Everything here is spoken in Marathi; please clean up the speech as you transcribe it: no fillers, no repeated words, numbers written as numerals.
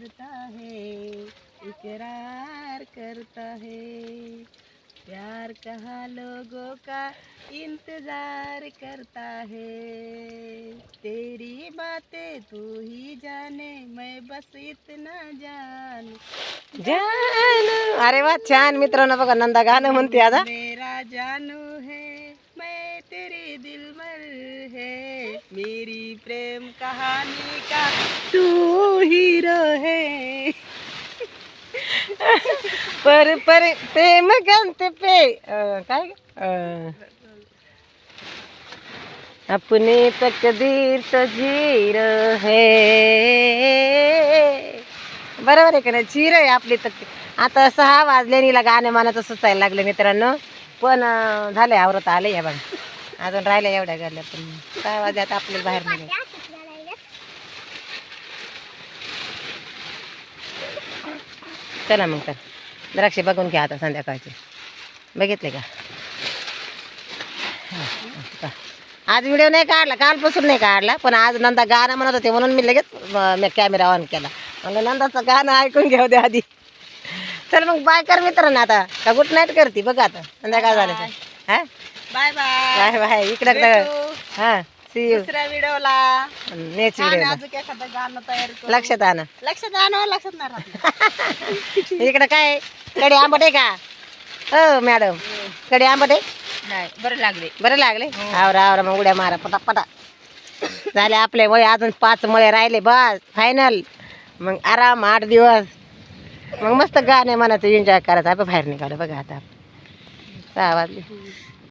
करता है, इकरार करता है, प्यार कहाँ लोगों का इंतजार करता है, तेरी बातें तू ही जाने, मैं बस इतना जानू जानू. अरे वा छान मित्रांनो, बघा नंदा गाणं म्हणते आज हा. मेरा जानू है, मैं तेरी दिलबर है, मेरी प्रेम कहानी का तू हीरो है. पर प्रेम गंत पे काय अपनी तकदीर तो झीरो है. बरोबर आहे का नाही, झिरो आहे आपली तकदीर. आता 6 वाजले नीला गाणे मानाचं सुचायला लागले मित्रांनो, पण झाले आवरत आले या बघा, अजून राहिल्या एवढ्या गरल्या, पण 6 वाजल्यात आपल्याला बाहेर निघायचं. चला मग तर द्राक्षे बघून घ्या आता संध्याकाळचे, बघितले का. आज व्हिडिओ नाही काढला, कालपासून नाही काढला, पण आज नंदा गाणं म्हणत होते म्हणून मी लगेच मी कॅमेरा ऑन केला. म्हणलं नंदाचं गाणं ऐकून घेऊ दे आधी. चल मग बाय कर मित्रांनो, आता का गुड नाईट करते बघा, आता संध्याकाळ झालं. हा बाय बाय. Bye bye. इकडं भेटू हा सी यू दुसऱ्या व्हिडिओला. नेक्स्ट छान व्हिडिओ. अजून एखादं गाणं तयार करू. लक्षात आणा. लक्षात आणा, लक्षात नाही राहत. इकडं काय कडे आंबट आहे का हो मॅडम, कडे आंबट आहे. नाही बरं लागले. बरं लागले. आवरा आवरा मग उड्या मारा पटापटा. झाले आपले मळे, अजून 5 मळे राहिले बस फायनल. मग आराम 8 दिवस, मग मस्त गाणे म्हणायचं, एन्जॉय करायचं. आपण बाहेर निघालो बघा आता 6 वाजले.